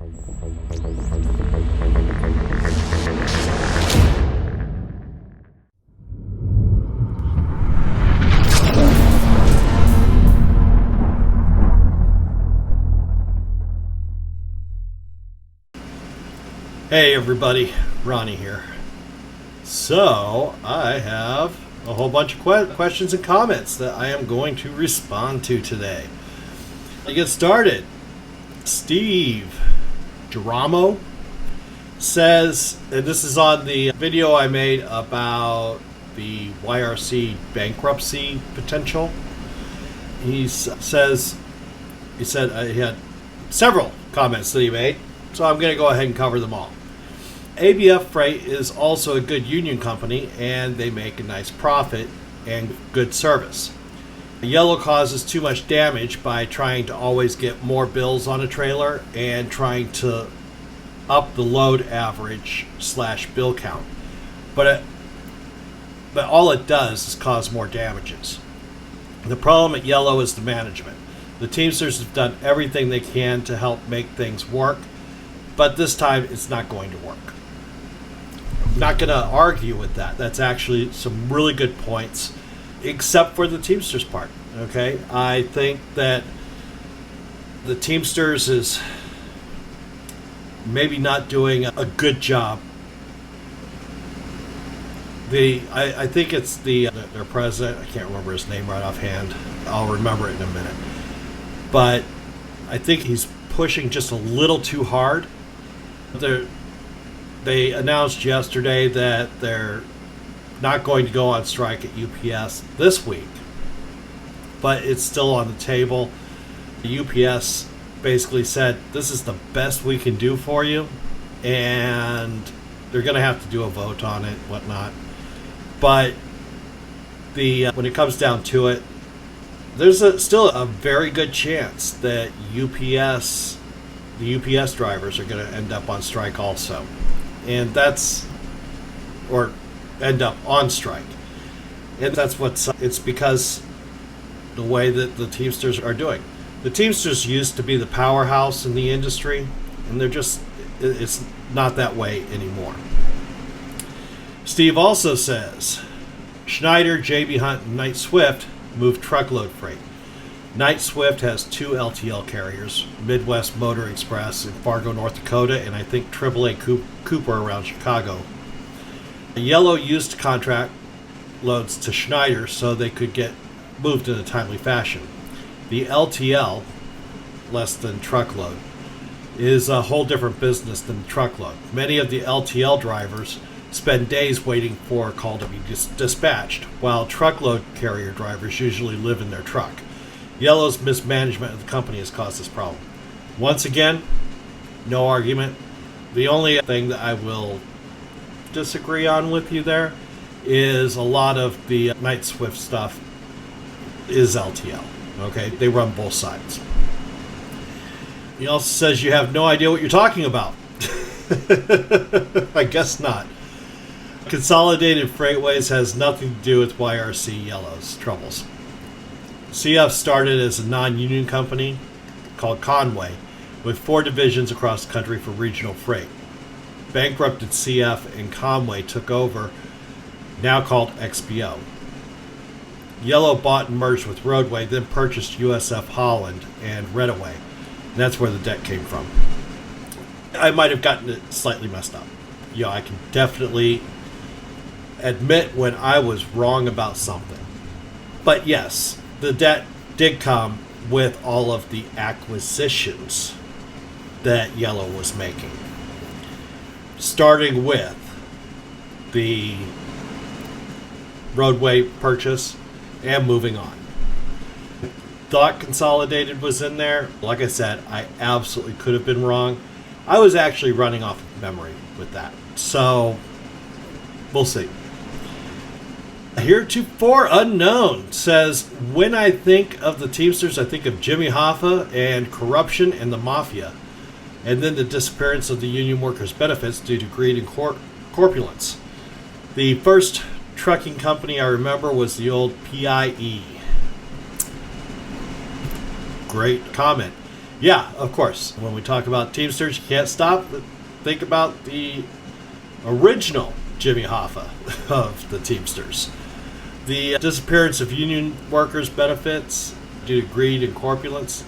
Hey everybody, Ronnie here. So, I have a whole bunch of questions and comments that I am going to respond to today. To get started, Steve Geramo says, and this is on the video I made about the YRC bankruptcy potential. He said he had several comments that he made, so I'm going to go ahead and cover them all. ABF Freight is also a good union company, and they make a nice profit and good service. Yellow causes too much damage by trying to always get more bills on a trailer and trying to up the load average / bill count. But all it does is cause more damages. The problem at Yellow is the management. The Teamsters have done everything they can to help make things work, but this time it's not going to work. I'm not going to argue with that. That's actually some really good points, except for the Teamsters part. Okay, I think that the Teamsters is maybe not doing a good job. I think it's their president. I can't remember his name right offhand. I'll remember it in a minute. But I think he's pushing just a little too hard. They announced yesterday that they're not going to go on strike at UPS this week, but it's still on the table. The UPS basically said, this is the best we can do for you, and they're going to have to do a vote on it, whatnot. But when it comes down to it, there's still a very good chance that the UPS drivers are going to end up on strike also. And end up on strike. And it's because the way that the Teamsters are doing. The Teamsters used to be the powerhouse in the industry, and it's not that way anymore. Steve also says, Schneider, JB Hunt, and Knight Swift move truckload freight. Knight Swift has 2 LTL carriers, Midwest Motor Express in Fargo, North Dakota, and I think AAA Cooper around Chicago. Yellow used contract loads to Schneider so they could get moved in a timely fashion. The LTL, less than truckload, is a whole different business than truckload. Many of the LTL drivers spend days waiting for a call to be dispatched, while truckload carrier drivers usually live in their truck. Yellow's mismanagement of the company has caused this problem. Once again, no argument. The only thing that I will disagree on with you there is a lot of the Knight Swift stuff is LTL. Okay, they run both sides. He also says you have no idea what you're talking about. I guess not. Consolidated Freightways has nothing to do with YRC Yellow's troubles. CF started as a non-union company called Conway with 4 divisions across the country for regional freight. Bankrupted CF and Conway took over, now called XPO. Yellow bought and merged with Roadway, then purchased USF Holland and Reddaway. And that's where the debt came from. I might have gotten it slightly messed up. I can definitely admit when I was wrong about something. But yes, the debt did come with all of the acquisitions that Yellow was making. Starting with the Roadway purchase and moving on. Thought Consolidated was in there. Like I said, I absolutely could have been wrong. I was actually running off of memory with that. So, we'll see. Heretofore Unknown says, when I think of the Teamsters, I think of Jimmy Hoffa and corruption and the mafia, and then the disappearance of the union workers' benefits due to greed and corpulence. The first trucking company I remember was the old PIE. Great comment. Yeah, of course. When we talk about Teamsters, you can't stop but think about the original Jimmy Hoffa of the Teamsters. The disappearance of union workers' benefits due to greed and corpulence.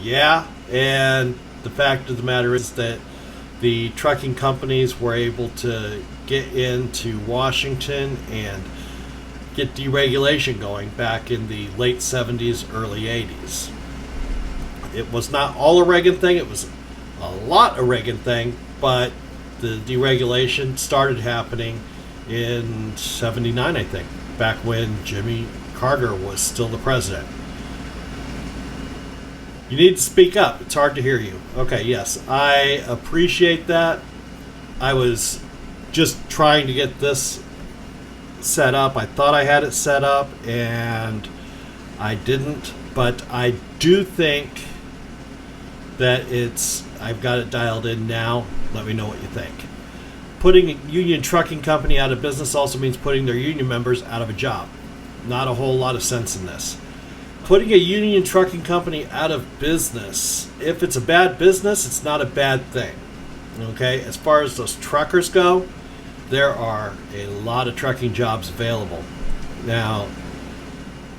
Yeah, and the fact of the matter is that the trucking companies were able to get into Washington and get deregulation going back in the late 70s, early 80s. It was not all a Reagan thing, it was a lot a Reagan thing, but the deregulation started happening in 79, I think, back when Jimmy Carter was still the president. You need to speak up. It's hard to hear you. Okay, yes, I appreciate that. I was just trying to get this set up. I thought I had it set up, and I didn't. But I do think that I've got it dialed in now. Let me know what you think. Putting a union trucking company out of business also means putting their union members out of a job. Not a whole lot of sense in this. Putting a union trucking company out of business, if it's a bad business, it's not a bad thing. Okay, as far as those truckers go, there are a lot of trucking jobs available. Now,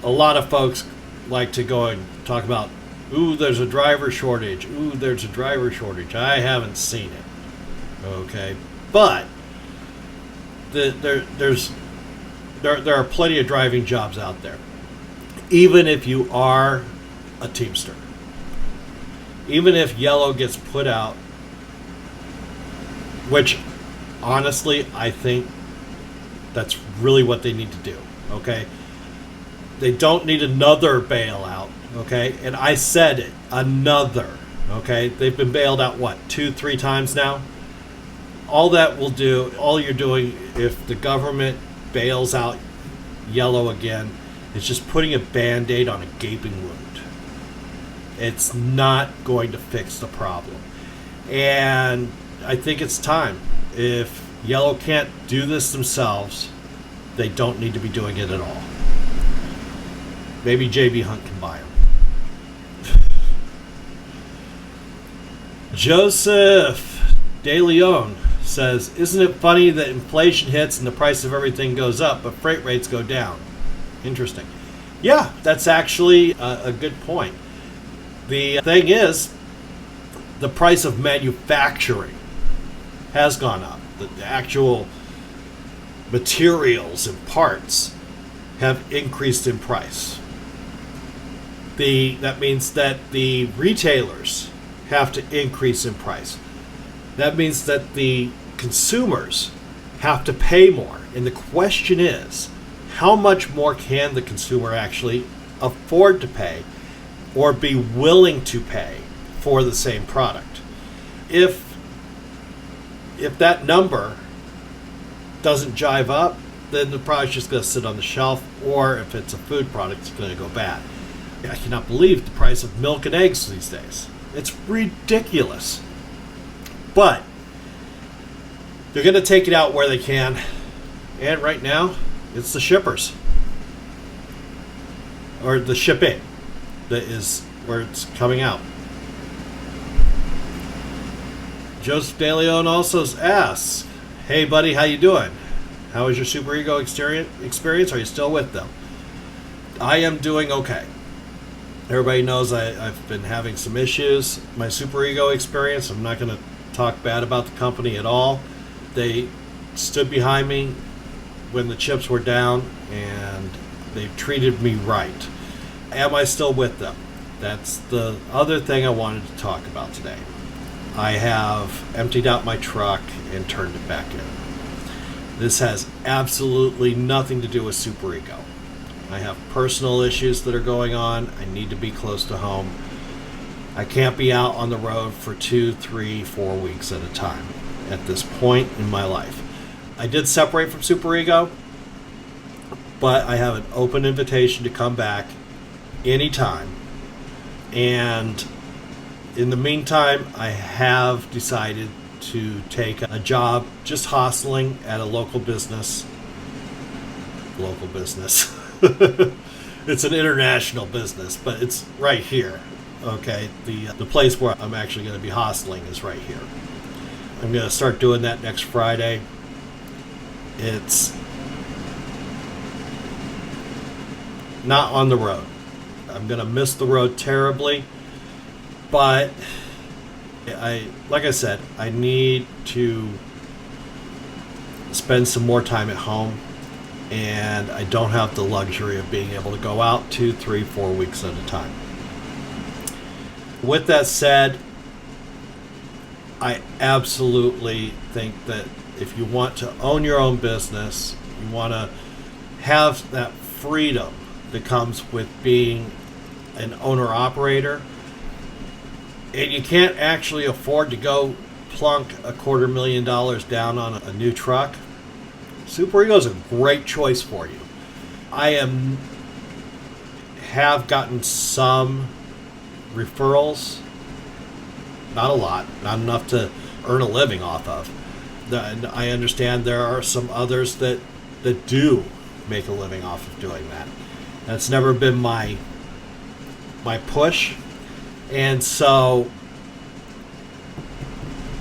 a lot of folks like to go and talk about, ooh, there's a driver shortage. Ooh, there's a driver shortage. I haven't seen it. Okay, but there are plenty of driving jobs out there. Even if you are a Teamster, even if Yellow gets put out, which honestly I think that's really what they need to do. Okay, they don't need another bailout. Okay, and I said it, another. Okay, they've been bailed out what, 2-3 times now. All that will do, all you're doing if the government bails out Yellow again, it's just putting a Band-Aid on a gaping wound. It's not going to fix the problem. And I think it's time. If Yellow can't do this themselves, they don't need to be doing it at all. Maybe J.B. Hunt can buy them. Joseph De Leon says, isn't it funny that inflation hits and the price of everything goes up, but freight rates go down? Interesting. Yeah, that's actually a good point. The thing is, the price of manufacturing has gone up. The actual materials and parts have increased in price. That means that the retailers have to increase in price. That means that the consumers have to pay more. And the question is, how much more can the consumer actually afford to pay or be willing to pay for the same product? If that number doesn't jive up, then the product's just going to sit on the shelf, or if it's a food product, it's going to go bad. I cannot believe the price of milk and eggs these days. It's ridiculous. But they're going to take it out where they can. And right now, it's the shippers. Or the shipping that is where it's coming out. Joseph De Leon also asks, hey buddy, how you doing? How was your Super Ego experience? Are you still with them? I am doing okay. Everybody knows I've been having some issues. My Super Ego experience, I'm not going to talk bad about the company at all. They stood behind me when the chips were down, and they've treated me right. Am I still with them? That's the other thing I wanted to talk about today. I have emptied out my truck and turned it back in. This has absolutely nothing to do with Super Ego. I have personal issues that are going on. I need to be close to home. I can't be out on the road for 2, 3, 4 weeks at a time at this point in my life. I did separate from Super Ego, but I have an open invitation to come back anytime. And in the meantime, I have decided to take a job just hustling at a local business. It's an international business, but it's right here Okay, the place where I'm actually going to be hostling is right here. I'm going to start doing that next Friday. It's not on the road. I'm going to miss the road terribly, but like I said, I need to spend some more time at home, and I don't have the luxury of being able to go out 2, 3, 4 weeks at a time. With that said, I absolutely think that if you want to own your own business, you want to have that freedom that comes with being an owner-operator, and you can't actually afford to go plunk $250,000 down on a new truck, Super Ego is a great choice for you. I have gotten some referrals, not a lot, not enough to earn a living off of. And I understand there are some others that do make a living off of doing that. That's never been my push, and so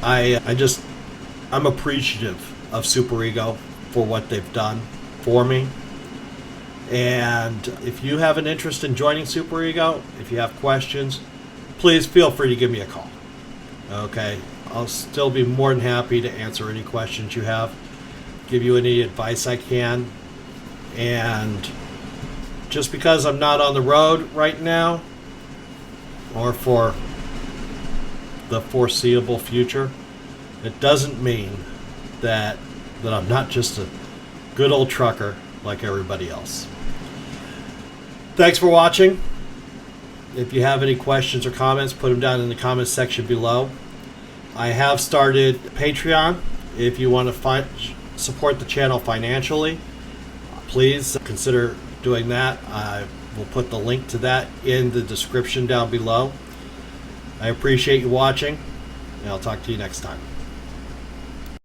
I'm appreciative of Super Ego for what they've done for me. And if you have an interest in joining Super Ego, if you have questions, please feel free to give me a call. Okay, I'll still be more than happy to answer any questions you have, give you any advice I can. And just because I'm not on the road right now, or for the foreseeable future, it doesn't mean that I'm not just a good old trucker like everybody else. Thanks for watching. If you have any questions or comments, put them down in the comments section below. I have started Patreon. If you want to support the channel financially, please consider doing that. I will put the link to that in the description down below. I appreciate you watching, and I'll talk to you next time.